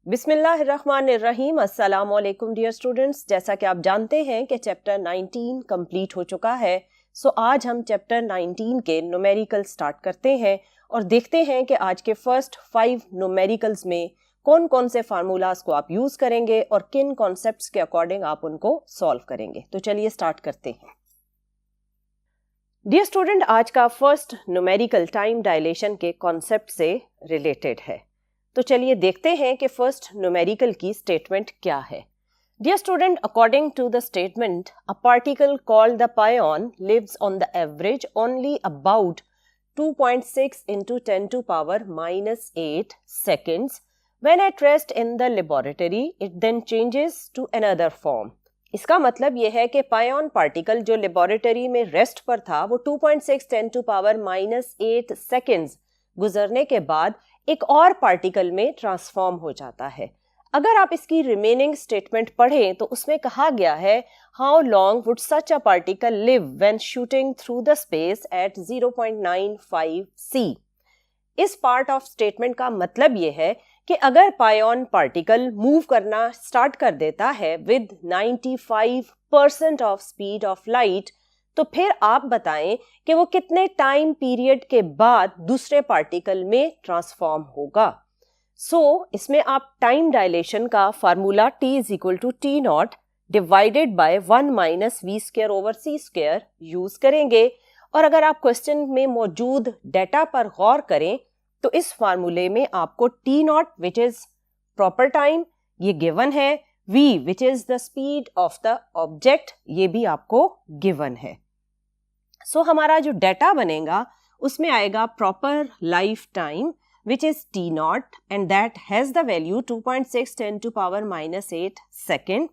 बिस्मिल्लाहिर्रहमानिर्रहीम। अस्सलाम वालेकुम डियर स्टूडेंट्स। जैसा कि आप जानते हैं कि चैप्टर 19 कंप्लीट हो चुका है, सो आज हम चैप्टर 19 के न्यूमेरिकल स्टार्ट करते हैं और देखते हैं कि आज के फर्स्ट 5 न्यूमेरिकल्स में कौन कौन से फार्मूलाज को आप यूज़ करेंगे और किन कॉन्सेप्ट्स के अकॉर्डिंग आप उनको सॉल्व करेंगे। तो चलिए स्टार्ट करते हैं। डियर स्टूडेंट, आज का फर्स्ट न्यूमेरिकल टाइम डायलेशन के कॉन्सेप्ट से रिलेटेड है। तो चलिए देखते हैं कि फर्स्ट न्यूमेरिकल की स्टेटमेंट क्या है। Dear student, according to the statement, a particle called the pion lives on the average only about 2.6 into 10 to power minus 8 seconds. When at rest in the laboratory, it then changes to another form. इसका मतलब यह है कि पायन particle जो laboratory में rest पर था वो 2.6 10 to power minus 8 seconds गुजरने के बाद एक और पार्टिकल में ट्रांसफॉर्म हो जाता है। अगर आप इसकी रिमेनिंग स्टेटमेंट पढ़ें तो उसमें कहा गया है how long would such a particle live when shooting through the space at 0.95 c। इस पार्ट ऑफ स्टेटमेंट का मतलब ये है कि अगर पायन पार्टिकल मूव करना स्टार्ट कर देता है with 95% of speed of light, तो फिर आप बताएं कि वो कितने टाइम पीरियड के बाद दूसरे पार्टिकल में ट्रांसफॉर्म होगा। इसमें आप टाइम डायलेशन का formula T = T0 divided by 1 - v²/c² use करेंगे। और अगर आप क्वेश्चन में मौजूद डेटा पर गौर करें तो इस फार्मूले में आपको T0 which is proper time ये गिवन है, v which is the speed of the object ये भी आपको गिवन है। हमारा जो डेटा बनेगा उसमें आएगा proper life time which is T0 and that has the value 2.6 10 to power minus 8 second.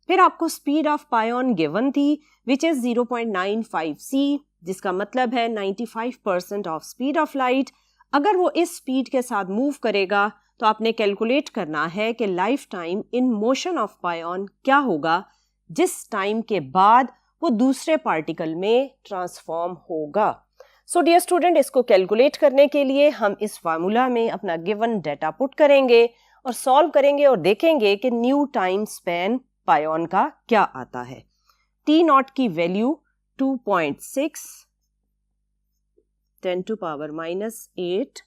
फिर आपको स्पीड ऑफ पायन गिवन थी which is 0.95 c, जिसका मतलब है 95% ऑफ स्पीड ऑफ लाइट। अगर वो इस स्पीड के साथ मूव करेगा तो आपने कैलकुलेट करना है कि life time in motion of पायन क्या होगा जिस टाइम के बाद वो दूसरे पार्टिकल में ट्रांसफॉर्म होगा। डियर स्टूडेंट, इसको कैलकुलेट करने के लिए हम इस फार्मूला में अपना गिवन डेटा पुट करेंगे और सॉल्व करेंगे और देखेंगे कि न्यू टाइम स्पैन पायन का क्या आता है। T0 की वैल्यू 2.6 10 to power minus 8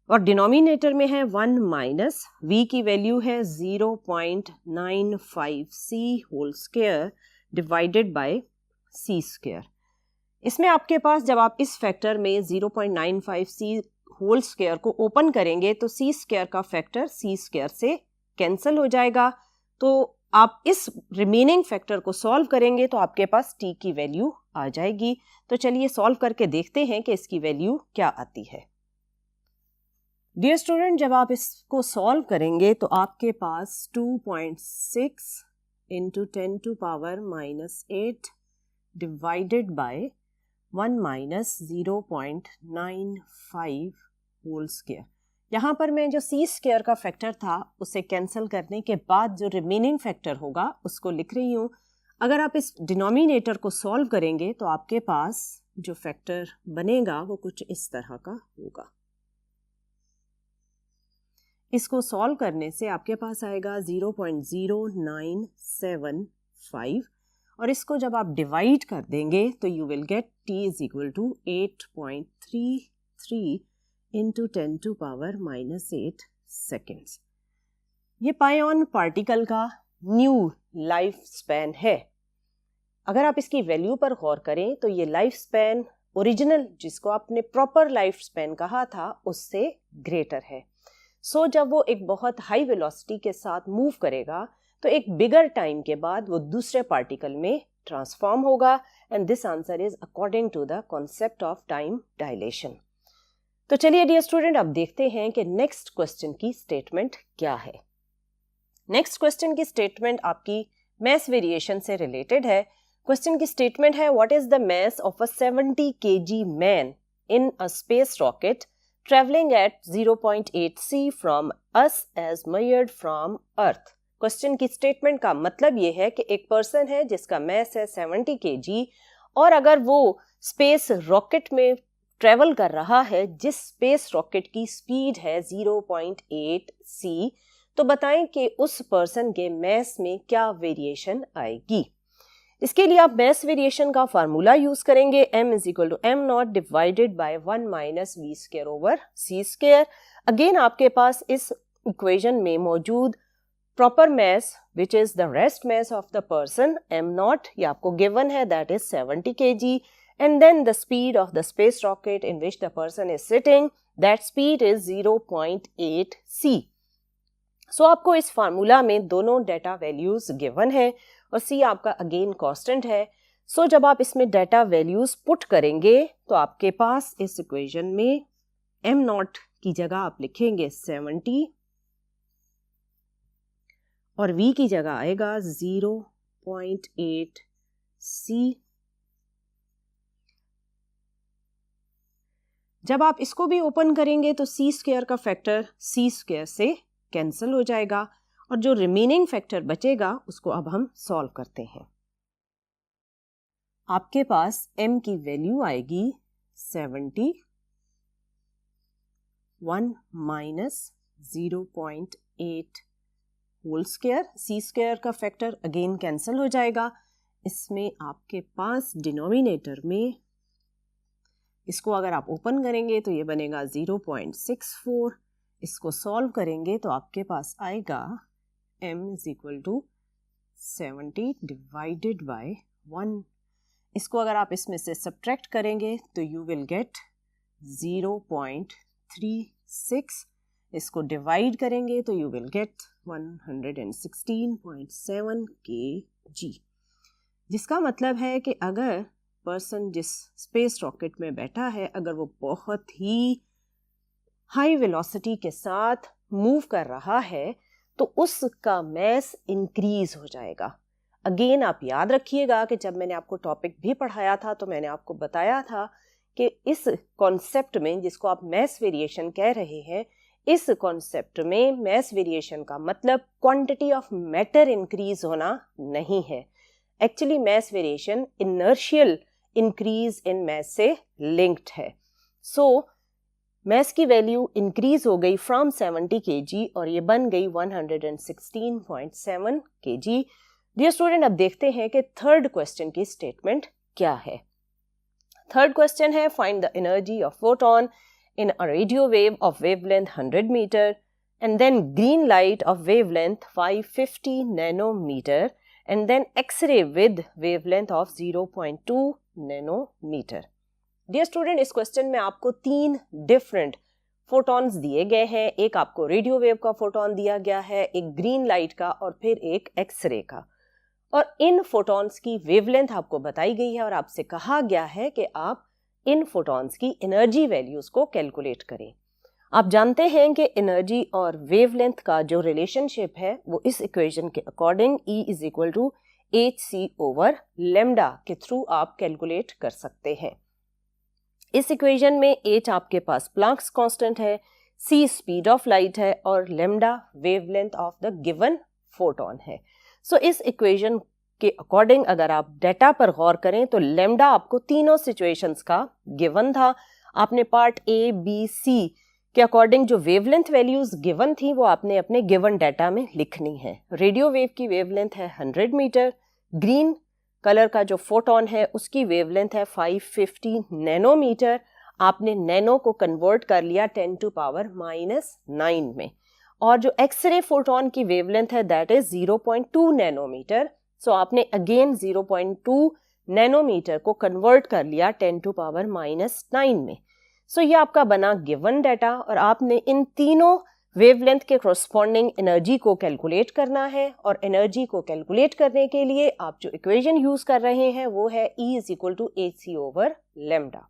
और डिनोमिनेटर में है 1 माइनस v की वैल्यू है 0.95 c² डिवाइडेड बाय c²। इसमें आपके पास जब आप इस फैक्टर में 0.95 c² को ओपन करेंगे तो c² का फैक्टर c² से कैंसिल हो जाएगा। तो आप इस रिमेनिंग फैक्टर को सॉल्व करेंगे तो आपके पास t की वैल्यू आ जाएगी। तो चलिए सॉल्व करके देखते हैं कि इसकी वैल्यू क्या आती है। डियर स्टूडेंट, जब आप इसको सॉल्व करेंगे तो आपके पास 2.6 into 10 to power minus 8 divided by 1 - 0.95 होल²। यहाँ पर मैं जो c² का फैक्टर था उसे कैंसिल करने के बाद जो रिमेनिंग फैक्टर होगा उसको लिख रही हूँ। अगर आप इस डिनोमिनेटर को सॉल्व करेंगे तो आपके पास जो फैक्टर बनेगा वो कुछ इस तरह का होगा। इसको सॉल्व करने से आपके पास आएगा 0.0975 और इसको जब आप डिवाइड कर देंगे तो you will gate T = 8.33 into 10 to power minus 8 seconds। ये पायन पार्टिकल का न्यू लाइफ स्पैन है। अगर आप इसकी वैल्यू पर गौर करें तो ये लाइफ स्पैन ओरिजिनल जिसको आपने प्रॉपर लाइफ स्पैन कहा था उससे ग्रेटर है। जब वो एक बहुत हाई वेलोसिटी के साथ मूव करेगा तो एक बिगर टाइम के बाद वो दूसरे पार्टिकल में ट्रांसफॉर्म होगा and this answer is according to the concept of time dilation. तो चलिए डियर स्टूडेंट, अब देखते हैं कि नेक्स्ट क्वेश्चन की स्टेटमेंट क्या है। नेक्स्ट क्वेश्चन की स्टेटमेंट आपकी मास वेरिएशन से रिलेटेड है। क्वेश्चन की स्टेटमेंट है what is the mass of a 70 kg man in a space rocket traveling at 0.8 c from us as measured from earth। Question की स्टेटमेंट का मतलब ये है कि एक पर्सन है जिसका मास है 70 kg और अगर वो स्पेस रॉकेट में ट्रेवल कर रहा है, जिस स्पेस रॉकेट की स्पीड है 0.8 c, तो बताएं कि उस पर्सन के मैस में क्या वेरिएशन आएगी। इसके लिए आप मैस वेरिएशन का फार्मूला यूज करेंगे, m is equal to m0 divided by 1 minus v square over c square. Again आपके पास इस इक्वेशन में मौजूद proper mass which is the rest mass of the person m0, ये आपको गिवन है, that is 70 kg, and then the speed of the space rocket in which the person is sitting, that speed is 0.8 c. So आपको इस formula में दोनों data values given है और c आपका अगेन कांस्टेंट है। सो जब आप इसमें डेटा वैल्यूज पुट करेंगे तो आपके पास इस इक्वेशन में m0 की जगह आप लिखेंगे 70 और v की जगह आएगा 0.8 c। जब आप इसको भी ओपन करेंगे तो c स्क्वायर का फैक्टर c स्क्वायर से कैंसिल हो जाएगा और जो रिमेनिंग फैक्टर बचेगा उसको अब हम सॉल्व करते हैं। आपके पास m की वैल्यू आएगी 70, 1 minus 0.8 whole square, c square का फैक्टर अगेन कैंसिल हो जाएगा। इसमें आपके पास डिनोमिनेटर में इसको अगर आप ओपन करेंगे तो ये बनेगा 0.64, इसको सॉल्व करेंगे तो आपके पास आएगा m is equal to 70 divided by 1। इसको अगर आप इसमें से सब्ट्रैक्ट करेंगे तो यू विल गेट 0.36, इसको डिवाइड करेंगे तो यू विल गेट 116.7 kg, जिसका मतलब है कि अगर पर्सन जिस स्पेस रॉकेट में बैठा है अगर वो बहुत ही हाई वेलोसिटी के साथ मूव कर रहा है तो उसका मैस इंक्रीज हो जाएगा। अगेन आप याद रखिएगा कि जब मैंने आपको टॉपिक भी पढ़ाया था तो मैंने आपको बताया था कि इस कॉन्सेप्ट में जिसको आप मैस वेरिएशन कह रहे हैं, इस कॉन्सेप्ट में मैस वेरिएशन का मतलब क्वांटिटी ऑफ मैटर इंक्रीज होना नहीं है। Actually mass variation inertial increase in mass से लिंक्ड है। सो मैस की वैल्यू इंक्रीज हो गई फ्रॉम 70 kg और ये बन गई 116.7 kg। डियर स्टूडेंट, अब देखते हैं कि थर्ड क्वेश्चन की स्टेटमेंट क्या है। थर्ड क्वेश्चन है, find the energy of photon in a radio wave of wavelength 100 metre and then green light of wavelength 550 nanometre and then X-ray with wavelength of 0.2 nanometre. Dear student, इस question में आपको 3 different photons दिए गए हैं। एक आपको radio wave का photon दिया गया है, एक ग्रीन लाइट का और फिर एक एक्सरे का। और इन फोटॉन्स की वेवलेंथ आपको बताई गई है और आपसे कहा गया है कि आप इन फोटॉन्स की एनर्जी वैल्यूज को कैलकुलेट करें। आप जानते हैं कि एनर्जी और वेवलेंथ का जो रिलेशनशिप है वो इस इक्वेशन के according E is equal to hc over lambda के थ्रू आप कैलकुलेट कर सकते हैं। इस इक्वेशन में h आपके पास प्लैंक्स कांस्टेंट है, c स्पीड ऑफ लाइट है और lambda wavelength of the given photon है। सो इस इक्वेशन के अकॉर्डिंग अगर आप डेटा पर गौर करें तो लेमडा आपको तीनों सिचुएशंस का गिवन था। आपने पार्ट A, B, C के अकॉर्डिंग जो वेवलेंथ वैल्यूज गिवन थी वो आपने अपने गिवन डाटा में लिखनी है। रेडियो वेव की वेवलेंथ है 100 मीटर, ग्रीन कलर का जो फोटोन है उसकी वेवलेंथ है 550 नैनोमीटर। आपने नैनो को कन्वर्ट कर लिया 10 टू पावर -9 में, और जो एक्सरे फोटोन की वेवलेंथ है दैट इज 0.2 नैनोमीटर। सो आपने अगेन 0.2 नैनोमीटर को कन्वर्ट कर लिया 10 टू पावर -9 में। सो ये आपका बना गिवन डाटा और आपने इन तीनों वेवलेंथ के कॉरस्पॉन्डिंग एनर्जी को कैलकुलेट करना है। और एनर्जी को कैलकुलेट करने के लिए आप जो इक्वेशन यूज कर रहे हैं वो है E is equal to hc over lambda.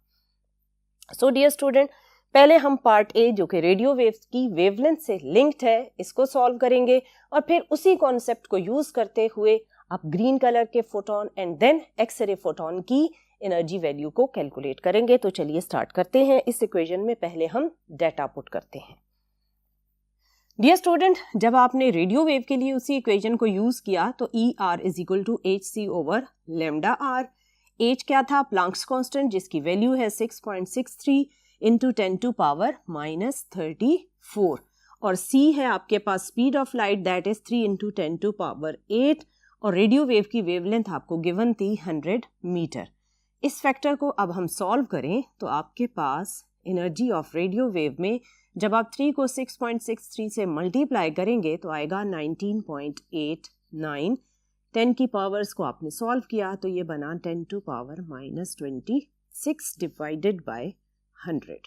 So dear student, पहले हम पार्ट ए जो कि रेडियो वेव्स की वेवलेंथ से लिंक्ड है इसको सॉल्व करेंगे और फिर उसी कॉन्सेप्ट को यूज करते हुए आप ग्रीन कलर के photon and then X-ray photon की एनर्जी वैल्यू को कैलकुलेट करेंगे। तो चलिए स्टार्ट करते हैं। इस इक्वेशन में पहले हम डेटा पुट करते हैं। डियर स्टूडेंट, जब आपने रेडियो वेव के लिए उसी इक्वेशन को यूज किया तो E R is equal to hc over lambda R. H क्या था? प्लैंक्स कांस्टेंट, जिसकी वैल्यू है 6.63 इंटू 10 टू पावर माइनस 34, और C है आपके पास speed of light, that is 3 into 10 to power 8, और रेडियो वेव की वेवलेंथ आपको गिवन थी 100 मीटर। इस फैक्टर को अब हम सॉल्व करें तो आपके पास एनर्जी ऑफ रेडियो वेव में जब आप 3 को 6.63 से मल्टीप्लाई करेंगे तो आएगा 19.89। 10 की पावर्स को आपने सॉल्व किया तो ये बना 10 to power minus 26 divided by 100।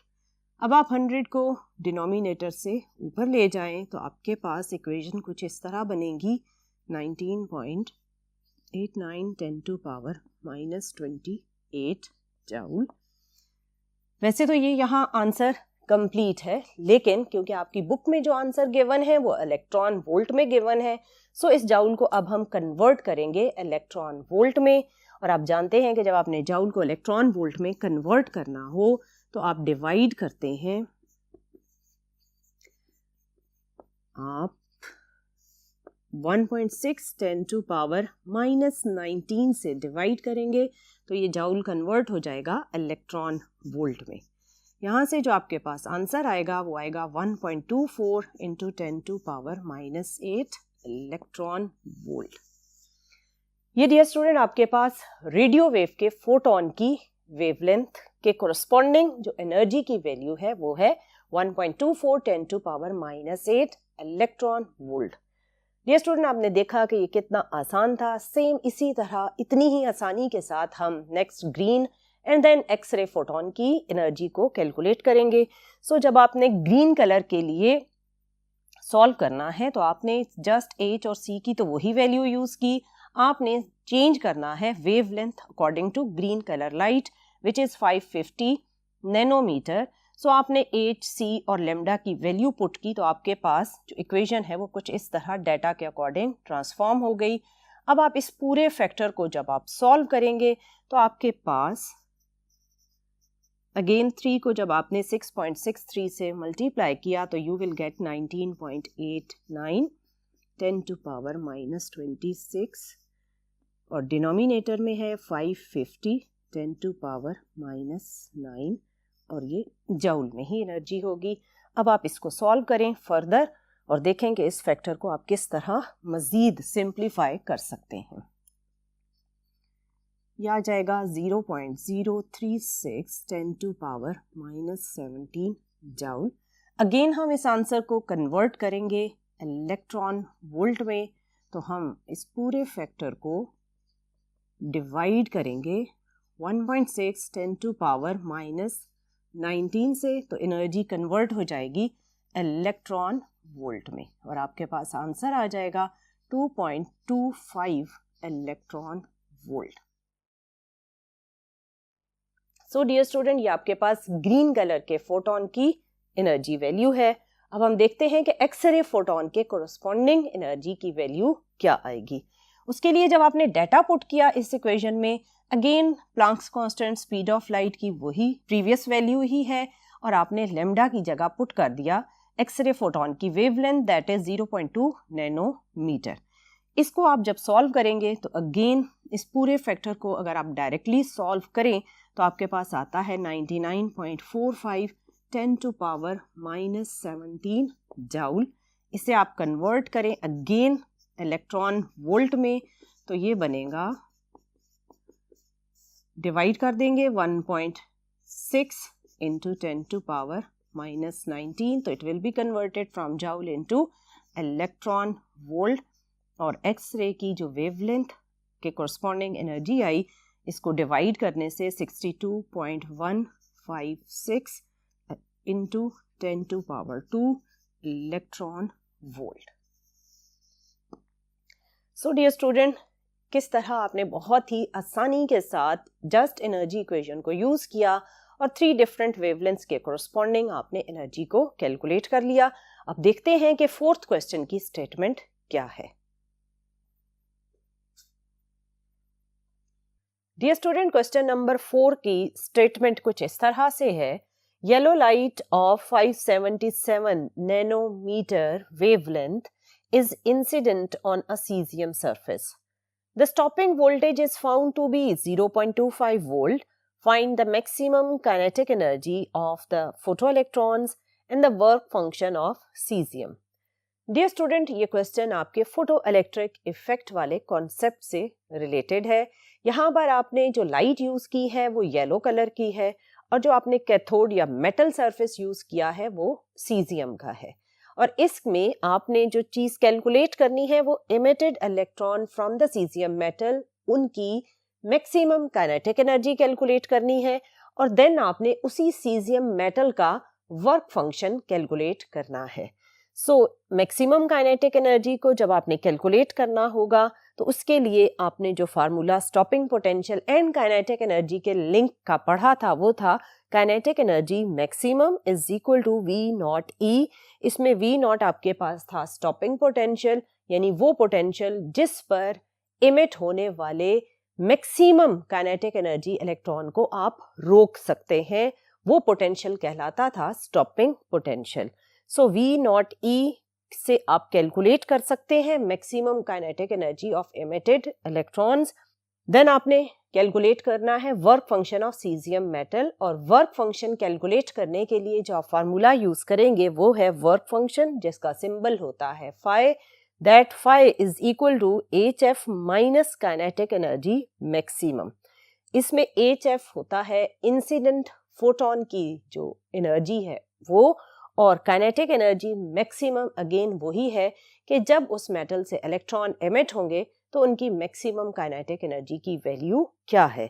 अब आप 100 को डिनोमिनेटर से ऊपर ले जाएं तो आपके पास इक्वेशन कुछ इस तरह बनेगी 19.89 10 टू पावर माइनस 28 जूल। वैसे तो ये यहाँ आंसर कंप्लीट है, लेकिन क्योंकि आपकी बुक में जो आंसर गिवन है वो इलेक्ट्रॉन वोल्ट में गिवन है, सो इस जाउल को अब हम कन्वर्ट करेंगे इलेक्ट्रॉन वोल्ट में। और आप जानते हैं कि जब आपने जाउल को इलेक्ट्रॉन वोल्ट में कन्वर्ट करना हो तो आप डिवाइड करते हैं, आप 1.6 10 टू पावर माइनस 19 से डिवाइड करेंगे तो ये जाउल कन्वर्ट हो जाएगा इलेक्ट्रॉन वोल्ट में। यहाँ से जो आपके पास आंसर आएगा वो आएगा 1.24 into 10 to power minus 8 electron volt. ये डियर स्टूडेंट आपके पास रेडियो वेव के फोटोन की वेवलेंथ के कोरस्पॉन्डिंग जो एनर्जी की वैल्यू है वो है 1.24 10 to power minus 8 electron volt. Dear student आपने देखा कि ये कितना आसान था। सेम इसी तरह इतनी ही आसानी के साथ हम next green and then X-ray photon की एनर्जी को कैलकुलेट करेंगे। सो जब आपने ग्रीन कलर के लिए सॉल्व करना है तो आपने जस्ट H और C की तो वही वैल्यू यूज की, आपने चेंज करना है wavelength according to green colour light which is 550 nanometre. So आपने H, C और लेमडा की वैल्यू पुट की तो आपके पास जो इक्वेशन है वो कुछ इस तरह डाटा के अकॉर्डिंग ट्रांसफॉर्म हो गई। अब आप इस पूरे फैक्टर को जब आप सॉल्व करेंगे तो आपके पास अगेन 3 को जब आपने 6.63 से मल्टीप्लाई किया तो you will get 19.89 10 to power minus 26, और डिनोमिनेटर में है 550 10 टू पावर माइनस 9, और ये जूल में ही एनर्जी होगी। अब आप इसको सॉल्व करें फर्दर और देखेंगे इस फैक्टर को आप किस तरह मजीद सिंप्लीफाई कर सकते हैं। यह आ जाएगा 0.036 10 to power minus 17 joule. Again हम इस आंसर को कन्वर्ट करेंगे इलेक्ट्रॉन वोल्ट में तो हम इस पूरे फैक्टर को डिवाइड करेंगे 1.6 10 टू पावर माइनस 19 से, तो एनर्जी कन्वर्ट हो जाएगी इलेक्ट्रॉन वोल्ट में और आपके पास आंसर आ जाएगा 2.25 electron volt. So dear student ये आपके पास ग्रीन कलर के फोटोन की एनर्जी वैल्यू है। अब हम देखते हैं कि एक्सरे फोटोन के कोरस्पॉन्डिंग एनर्जी की वैल्यू क्या आएगी। उसके लिए जब आपने डाटा पुट किया इस इक्वेशन में, again Planck's constant speed of light की वही प्रीवियस वैल्यू ही है और आपने लेमडा की जगह पुट कर दिया एक्सरे फोटोन की वेवलेंथ दैट इज 0.2 नैनोमीटर। इसको आप जब सॉल्व करेंगे तो अगेन इस पूरे फैक्टर को अगर आप डायरेक्टली सॉल्व करें तो आपके पास आता है 99.45 10 टू पावर माइनस 17 जूल। इसे आप कन्वर्ट करें अगेन इलेक्ट्रॉन वोल्ट में तो ये बनेगा, डिवाइड कर देंगे 1.6 इंटू 10 टू पावर माइनस 19 तो it will be converted from joule into electron volt, और एक्स-रे की जो वेवलेंथ के कोरस्पॉन्डिंग एनर्जी आई इसको डिवाइड करने से 62.156 into 10 to power 2 electron volt. So dear student किस तरह आपने बहुत ही आसानी के साथ जस्ट एनर्जी इक्वेशन को यूज किया और 3 डिफरेंट वेवलेंथ्स के कोरस्पॉन्डिंग आपने एनर्जी को कैलकुलेट कर लिया। अब देखते हैं कि 4th क्वेश्चन की स्टेटमेंट क्या है। डियर स्टूडेंट क्वेश्चन नंबर 4 की स्टेटमेंट कुछ इस तरह से है, yellow light of 577 nanometre wavelength is incident on a cesium surface. The stopping voltage is found to be 0.25 volt. Find the maximum kinetic energy of the photoelectrons and the work function of cesium. Dear student, ये question आपके photo electric effect वाले concept से related है। यहाँ पर आपने जो light use की है वो येलो कलर की है और जो आपने कैथोड या मेटल सरफेस यूज किया है वो सीजियम का है। और इसमें आपने जो चीज कैलकुलेट करनी है वो emitted electron from the caesium metal, उनकी मैक्सिमम काइनेटिक एनर्जी कैलकुलेट करनी है और देन आपने उसी सीजियम मेटल का वर्क फंक्शन कैलकुलेट करना है। सो मैक्सिमम काइनेटिक एनर्जी को जब आपने कैलकुलेट करना होगा तो उसके लिए आपने जो formula stopping potential and kinetic energy के लिंक का पढ़ा था वो था kinetic energy maximum is equal to V nought E. इसमें वी नॉट आपके पास था स्टॉपिंग पोटेंशियल, यानी वो पोटेंशियल जिस पर इमिट होने वाले मैक्सिमम काइनेटिक एनर्जी इलेक्ट्रॉन को आप रोक सकते हैं, वो पोटेंशियल कहलाता था stopping potential. So V nought E से आप कैलकुलेट कर सकते हैं maximum kinetic energy of emitted electrons. Then आपने कैलकुलेट करना है work function of caesium metal, और वर्क फंक्शन कैलकुलेट करने के लिए जो आप फार्मूला यूज करेंगे वो है वर्क फंक्शन जिसका सिंबल होता है phi, that phi is equal to HF minus kinetic energy maximum. इसमें HF होता है इंसिडेंट फोटोन की जो एनर्जी है वो, और काइनेटिक एनर्जी मैक्सिमम अगेन वही है कि जब उस मेटल से इलेक्ट्रॉन एमिट होंगे तो उनकी मैक्सिमम काइनेटिक एनर्जी की वैल्यू क्या है।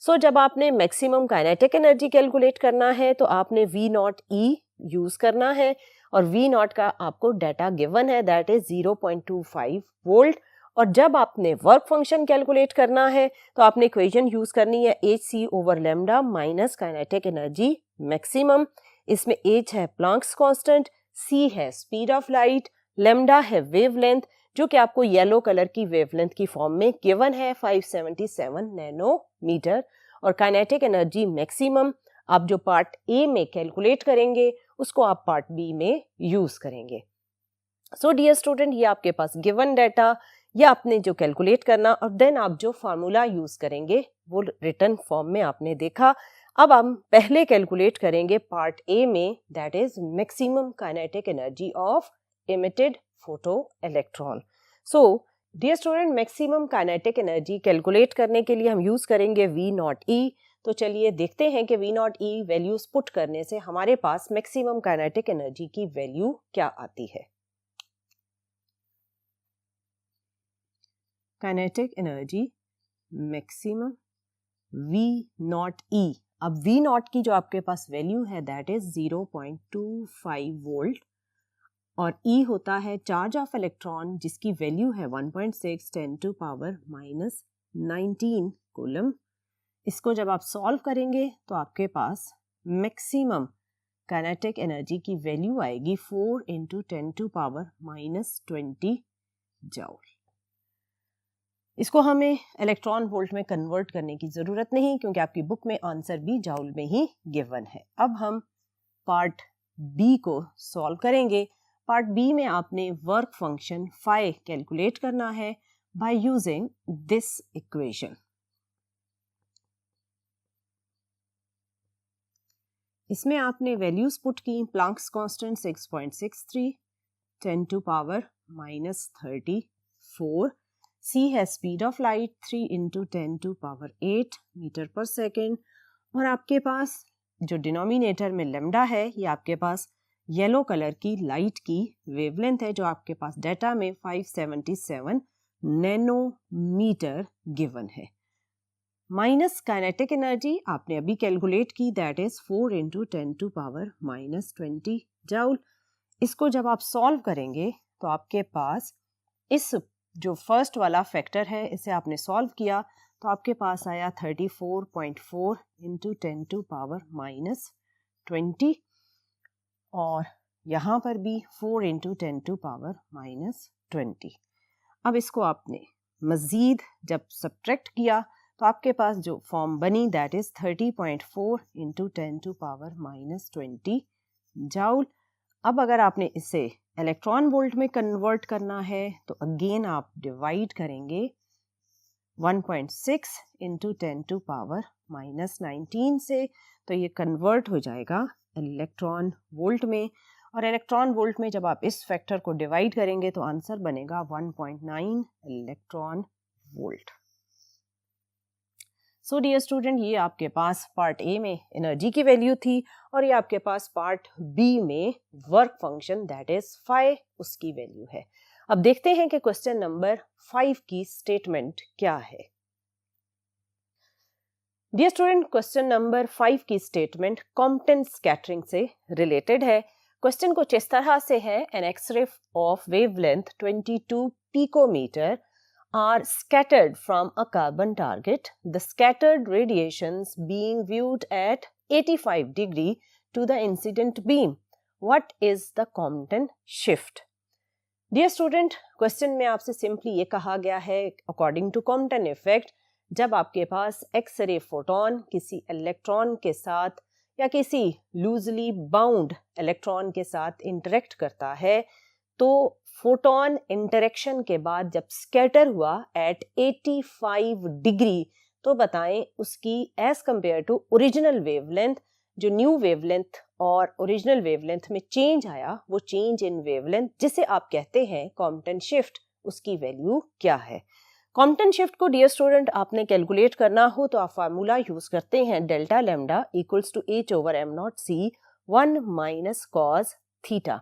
सो जब आपने मैक्सिमम काइनेटिक एनर्जी कैलकुलेट करना है तो आपने वी नॉट ई यूज करना है, और वी नॉट का आपको डाटा गिवन है दैट इज 0.25 वोल्ट। और जब आपने वर्क फंक्शन कैलकुलेट करना है तो आपने इक्वेशन यूज करनी है HC over lambda minus kinetic energy maximum. इसमें H है प्लैंक्स कांस्टेंट, C है स्पीड ऑफ लाइट, लैम्डा है वेवलेंथ जो कि आपको येलो कलर की वेवलेंथ की फॉर्म में गिवन है 577 नैनोमीटर, और काइनेटिक एनर्जी मैक्सिमम आप जो पार्ट ए में कैलकुलेट करेंगे उसको आप पार्ट बी में यूज करेंगे। सो डियर स्टूडेंट, ये आपके पास गिवन डाटा, या आपने जो कैलकुलेट करना और देन आप जो फार्मूला यूज करेंगे वो रिटर्न फॉर्म में आपने देखा। अब हम पहले कैलकुलेट करेंगे पार्ट ए में, that is maximum kinetic energy of emitted photo electron. So dear student, maximum kinetic energy calculate करने के लिए हम यूज करेंगे वी नॉट ई। तो चलिए देखते हैं कि V nought E values put करने से हमारे पास मैक्सिमम काइनेटिक एनर्जी की वैल्यू क्या आती है। Kinetic energy maximum V nought E. अब वी नॉट की जो आपके पास वैल्यू है दैट इज 0.25 वोल्ट, और ई होता है चार्ज ऑफ इलेक्ट्रॉन जिसकी वैल्यू है 1.6 10 टू पावर माइनस 19 कूलम। इसको जब आप सॉल्व करेंगे तो आपके पास मैक्सिमम काइनेटिक एनर्जी की वैल्यू आएगी 4 into 10 to power minus 20 joule. इसको हमें इलेक्ट्रॉन वोल्ट में कन्वर्ट करने की ज़रूरत नहीं क्योंकि आपकी बुक में आंसर भी जूल में ही गिवन है। अब हम पार्ट बी को सॉल्व करेंगे। पार्ट बी में आपने वर्क फंक्शन फाई कैलकुलेट करना है बाय यूजिंग दिस इक्वेशन। इसमें आपने वैल्यूज पुट की, Planck's constant 6.63, 10 to power minus 34, C है speed of light 3 into 10 to power 8 metre पर सेकेंड, और आपके पास जो डिनोमिनेटर में लैम्डा है ये आपके पास येलो कलर की लाइट की वेवलेंथ है जो आपके पास डाटा में 577 नैनोमीटर गिवन है। माइनस काइनेटिक एनर्जी आपने अभी कैलकुलेट की that is 4 into 10 to power minus 20 joule. इसको जब आप सॉल्व करेंगे तो आपके पास इस जो फर्स्ट वाला फैक्टर है इसे आपने सॉल्व किया तो आपके पास आया 34.4 इंटू 10 टू पावर माइनस 20, और यहाँ पर भी 4 इंटू 10 टू पावर माइनस 20। अब इसको आपने मज़ीद जब सब्ट्रैक्ट किया तो आपके पास जो फॉर्म बनी that is 30.4 into 10 to power minus 20 joule. अब अगर आपने इसे इलेक्ट्रॉन वोल्ट में कन्वर्ट करना है तो अगेन आप डिवाइड करेंगे 1.6 इंटू 10 टू पावर माइनस 19 से, तो ये कन्वर्ट हो जाएगा इलेक्ट्रॉन वोल्ट में, और इलेक्ट्रॉन वोल्ट में जब आप इस फैक्टर को डिवाइड करेंगे तो आंसर बनेगा 1.9 electron volt. So dear student, ये आपके पास पार्ट ए में एनर्जी की वैल्यू थी, और ये आपके पास पार्ट बी में work function that is phi उसकी वैल्यू है। अब देखते हैं कि क्वेश्चन नंबर 5 की स्टेटमेंट क्या है। डियर स्टूडेंट, क्वेश्चन नंबर 5 की स्टेटमेंट कॉम्पटन स्कैटरिंग से रिलेटेड है। क्वेश्चन कुछ इस तरह से है, an X-ray of wavelength 22 picometre are scattered from a carbon target, the scattered radiations being viewed at 85 degree to the incident beam. What is the Compton shift? Dear student, question में आपसे simply ये कहा गया है, according to Compton effect, जब आपके पास x-ray photon किसी electron के साथ या किसी लूजली बाउंड इलेक्ट्रॉन के साथ इंटरेक्ट करता है, तो फोटोन इंटरेक्शन के बाद जब स्कैटर हुआ एट 85 डिग्री, तो बताएं उसकी as compared to original wavelength, जो न्यू वेवलेंथ और ओरिजिनल वेवलेंथ में चेंज आया, वो चेंज इन वेवलेंथ जिसे आप कहते हैं कॉम्पटन शिफ्ट, उसकी वैल्यू क्या है। कॉम्पटन शिफ्ट को डियर स्टूडेंट आपने कैलकुलेट करना हो तो आप फार्मूला यूज करते हैं delta lambda equals to h over m nought c 1 minus cos theta.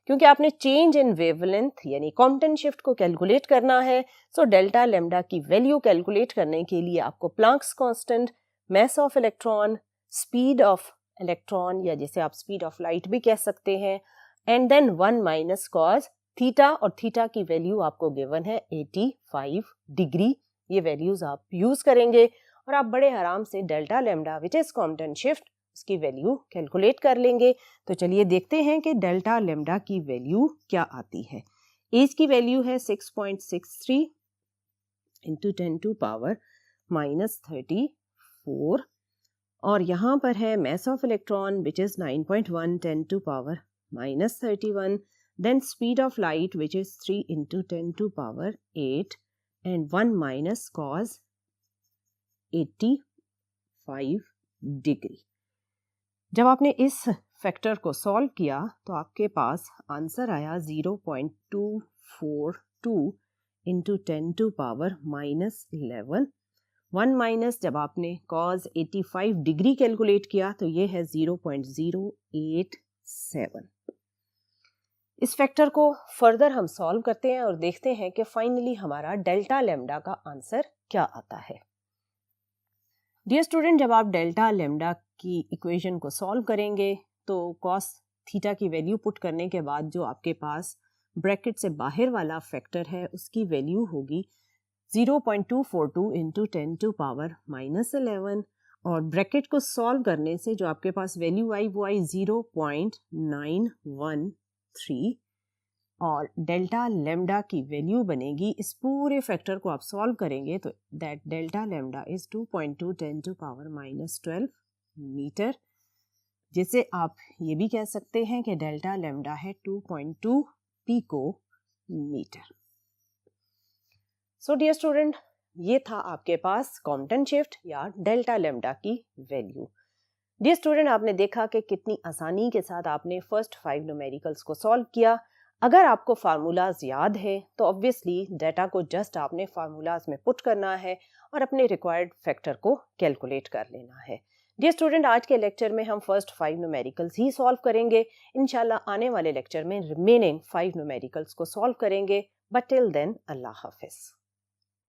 क्योंकि आपने चेंज इन वेवलेंथ यानी कॉम्पटन शिफ्ट को कैलकुलेट करना है, सो डेल्टा लैम्डा की वैल्यू कैलकुलेट करने के लिए आपको Planck's constant, mass of electron, speed of electron या जिसे आप स्पीड ऑफ लाइट भी कह सकते हैं, and then 1 minus cos theta, और थीटा की वैल्यू आपको गिवन है 85 डिग्री। ये वैल्यूज आप यूज करेंगे और आप बड़े आराम से delta lambda which is Compton shift उसकी वैल्यू कैलकुलेट कर लेंगे। तो चलिए देखते हैं कि डेल्टा लैम्डा की वैल्यू क्या आती है। एज की वैल्यू है 6.63 इंटू 10 टू पावर माइनस 34, और यहाँ पर है mass of electron which is 9.1 10 to power minus 31, then speed of light which is 3 into 10 to power 8 and 1 minus cos 85 degree. जब आपने इस फैक्टर को सॉल्व किया तो आपके पास आंसर आया 0.242 into 10 to power minus 11। 1 minus जब आपने कॉस 85 डिग्री कैलकुलेट किया तो ये है 0.087। इस फैक्टर को फर्दर हम सॉल्व करते हैं और देखते हैं कि फाइनली हमारा डेल्टा लैम्डा का आंसर क्या आता है। डियर स्टूडेंट, जब आप डेल्टा लैम्डा की इक्वेशन को सॉल्व करेंगे तो कॉस थीटा की वैल्यू पुट करने के बाद जो आपके पास ब्रैकेट से बाहर वाला फैक्टर है उसकी वैल्यू होगी 0.242 इंटू 10 टू पावर माइनस 11, और ब्रैकेट को सॉल्व करने से जो आपके पास वैल्यू आई वो आई 0.913, और डेल्टा लैम्डा की वैल्यू बनेगी, इस पूरे फैक्टर को आप सॉल्व करेंगे तो that delta lambda is 2.2 10 to power minus 12 metre, जिसे आप ये भी कह सकते हैं कि डेल्टा लैम्डा है 2.2 pico metre. So dear student, ये था आपके पास कॉम्पटन शिफ्ट या डेल्टा लैम्डा की वैल्यू। डियर स्टूडेंट, आपने देखा कि कितनी आसानी के साथ आपने फर्स्ट 5 न्यूमेरिकल्स को सॉल्व किया। अगर आपको फार्मूलाज याद है तो ऑब्वियसली डाटा को जस्ट आपने फार्मूलाज में पुट करना है और अपने रिक्वायर्ड फैक्टर को कैलकुलेट कर लेना है। डियर स्टूडेंट, आज के लेक्चर में हम फर्स्ट 5 न्यूमेरिकल्स ही सॉल्व करेंगे। इंशाल्लाह आने वाले लेक्चर में रिमेनिंग 5 न्यूमेरिकल्स को सॉल्व करेंगे। बट टिल देन, अल्लाह हाफिज।